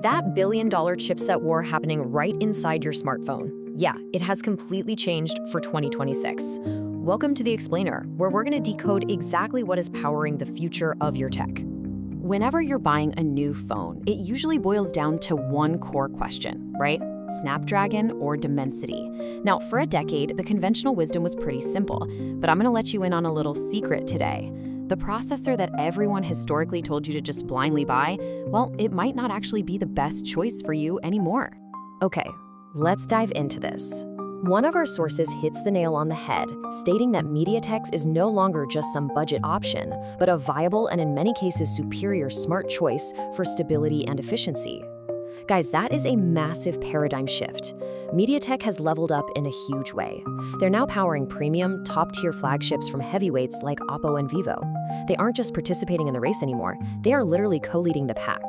That billion-dollar chipset war happening right inside your smartphone. Yeah, it has completely changed for 2026. Welcome to The Explainer, where we're going to decode exactly what is powering the future of your tech. Whenever you're buying a new phone, it usually boils down to one core question, right? Snapdragon or Dimensity. Now, for a decade, the conventional wisdom was pretty simple, but I'm going to let you in on a little secret today. The processor that everyone historically told you to just blindly buy, well, it might not actually be the best choice for you anymore. Okay, let's dive into this. One of our sources hits the nail on the head, stating that MediaTek is no longer just some budget option, but a viable and in many cases superior smart choice for stability and efficiency. Guys, that is a massive paradigm shift. MediaTek has leveled up in a huge way. They're now powering premium, top-tier flagships from heavyweights like Oppo and Vivo. They aren't just participating in the race anymore, they are literally co-leading the pack.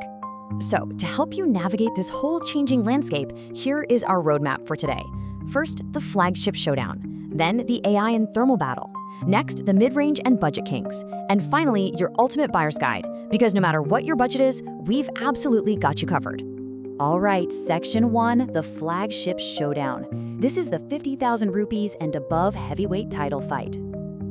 So, to help you navigate this whole changing landscape, here is our roadmap for today. First, the flagship showdown. Then, the AI and thermal battle. Next, the mid-range and budget kings. And finally, your ultimate buyer's guide. Because no matter what your budget is, we've absolutely got you covered. All right, Section 1, the flagship showdown. This is the 50,000 rupees and above heavyweight title fight.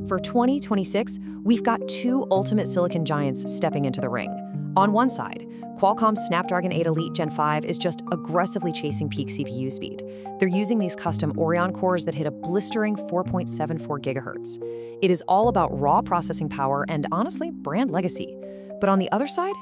For 2026, we've got two ultimate silicon giants stepping into the ring. On one side, Qualcomm's Snapdragon 8 Elite Gen 5 is just aggressively chasing peak CPU speed. They're using these custom Oryon cores that hit a blistering 4.74 gigahertz. It is all about raw processing power and, honestly, brand legacy. But on the other side,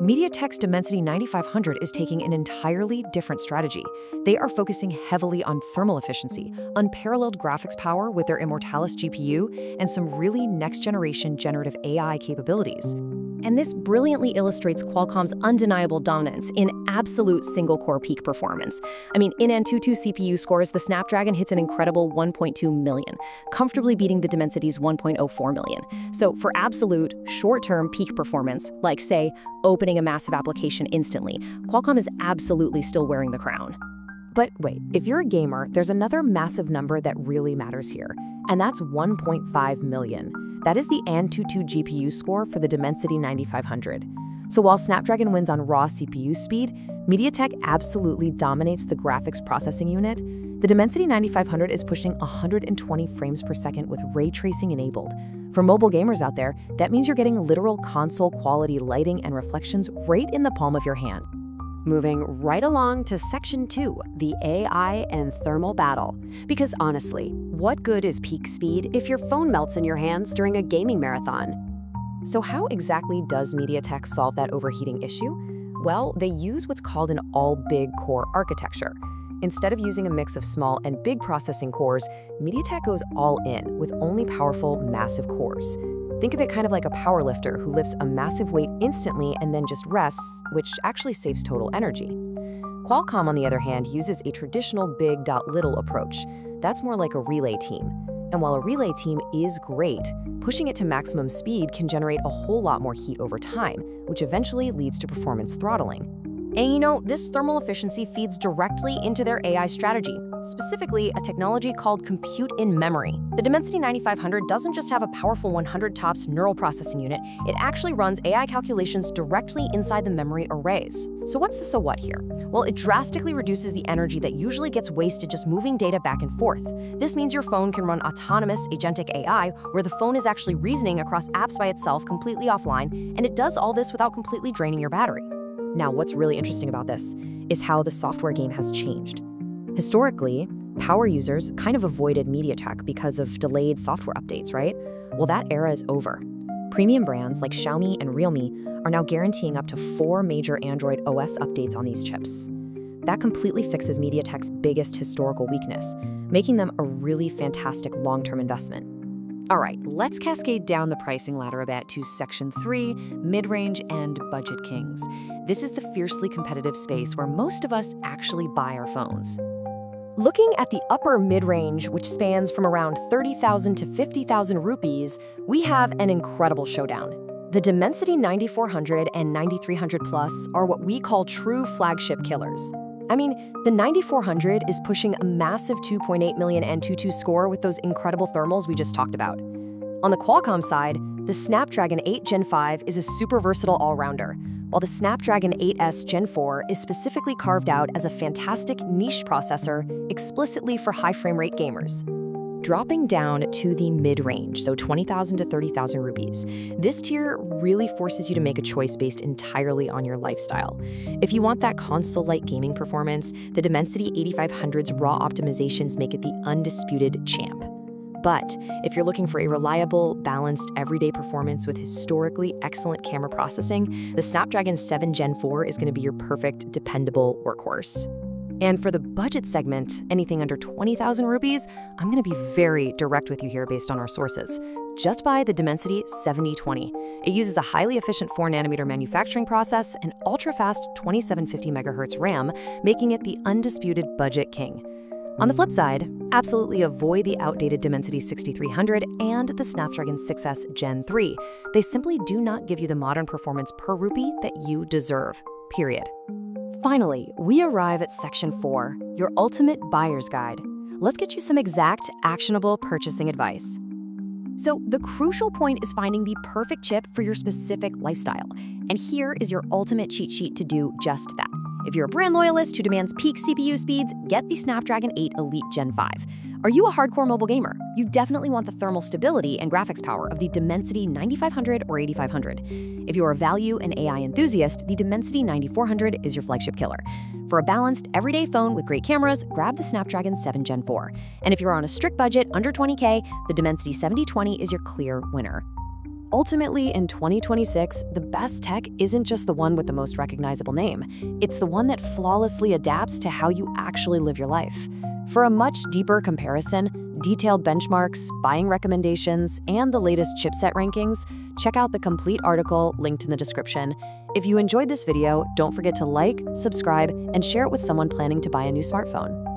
MediaTek's Dimensity 9500 is taking an entirely different strategy. They are focusing heavily on thermal efficiency, unparalleled graphics power with their Immortalis GPU, and some really next-generation generative AI capabilities. And this brilliantly illustrates Qualcomm's undeniable dominance in absolute single-core peak performance. I mean, in Antutu CPU scores, the Snapdragon hits an incredible 1.2 million, comfortably beating the Dimensity's 1.04 million. So for absolute, short-term peak performance, like, say, opening a massive application instantly, Qualcomm is absolutely still wearing the crown. But wait, if you're a gamer, there's another massive number that really matters here, and that's 1.5 million. That is the Antutu GPU score for the Dimensity 9500. So while Snapdragon wins on raw CPU speed, MediaTek absolutely dominates the graphics processing unit. The Dimensity 9500 is pushing 120 frames per second with ray tracing enabled. For mobile gamers out there, that means you're getting literal console-quality lighting and reflections right in the palm of your hand. Moving right along to Section 2, the AI and thermal battle. Because honestly, what good is peak speed if your phone melts in your hands during a gaming marathon? So how exactly does MediaTek solve that overheating issue? Well, they use what's called an all-big core architecture. Instead of using a mix of small and big processing cores, MediaTek goes all in with only powerful, massive cores. Think of it kind of like a powerlifter who lifts a massive weight instantly and then just rests, which actually saves total energy. Qualcomm, on the other hand, uses a traditional big-little approach. That's more like a relay team. And while a relay team is great, pushing it to maximum speed can generate a whole lot more heat over time, which eventually leads to performance throttling. And you know, this thermal efficiency feeds directly into their AI strategy, specifically a technology called compute in memory. The Dimensity 9500 doesn't just have a powerful 100 TOPS neural processing unit, it actually runs AI calculations directly inside the memory arrays. So what's the so what here? Well, it drastically reduces the energy that usually gets wasted just moving data back and forth. This means your phone can run autonomous agentic AI, where the phone is actually reasoning across apps by itself completely offline, and it does all this without completely draining your battery. Now, what's really interesting about this is how the software game has changed. Historically, power users kind of avoided MediaTek because of delayed software updates, right? Well, that era is over. Premium brands like Xiaomi and Realme are now guaranteeing up to 4 major Android OS updates on these chips. That completely fixes MediaTek's biggest historical weakness, making them a really fantastic long-term investment. All right, let's cascade down the pricing ladder a bit to Section 3, mid-range and budget kings. This is the fiercely competitive space where most of us actually buy our phones. Looking at the upper mid-range, which spans from around 30,000 to 50,000 rupees, we have an incredible showdown. The Dimensity 9400 and 9300 Plus are what we call true flagship killers. I mean, the 9400 is pushing a massive 2.8 million Antutu score with those incredible thermals we just talked about. On the Qualcomm side, the Snapdragon 8 Gen 5 is a super versatile all-rounder, while the Snapdragon 8S Gen 4 is specifically carved out as a fantastic niche processor explicitly for high frame rate gamers. Dropping down to the mid-range, so 20,000 to 30,000 rupees, this tier really forces you to make a choice based entirely on your lifestyle. If you want that console-like gaming performance, the Dimensity 8500's raw optimizations make it the undisputed champ. But if you're looking for a reliable, balanced, everyday performance with historically excellent camera processing, the Snapdragon 7 Gen 4 is going to be your perfect, dependable workhorse. And for the budget segment, anything under 20,000 rupees, I'm going to be very direct with you here based on our sources. Just buy the Dimensity 7020. It uses a highly efficient 4nm manufacturing process and ultra-fast 2750 MHz RAM, making it the undisputed budget king. On the flip side, absolutely avoid the outdated Dimensity 6300 and the Snapdragon 6S Gen 3. They simply do not give you the modern performance per rupee that you deserve, period. Finally, we arrive at Section 4, your ultimate buyer's guide. Let's get you some exact, actionable purchasing advice. So the crucial point is finding the perfect chip for your specific lifestyle. And here is your ultimate cheat sheet to do just that. If you're a brand loyalist who demands peak CPU speeds, get the Snapdragon 8 Elite Gen 5. Are you a hardcore mobile gamer? You definitely want the thermal stability and graphics power of the Dimensity 9500 or 8500. If you're a value and AI enthusiast, the Dimensity 9400 is your flagship killer. For a balanced, everyday phone with great cameras, grab the Snapdragon 7 Gen 4. And if you're on a strict budget under 20K, the Dimensity 7020 is your clear winner. Ultimately, in 2026, the best tech isn't just the one with the most recognizable name. It's the one that flawlessly adapts to how you actually live your life. For a much deeper comparison, detailed benchmarks, buying recommendations, and the latest chipset rankings, check out the complete article linked in the description. If you enjoyed this video, don't forget to like, subscribe, and share it with someone planning to buy a new smartphone.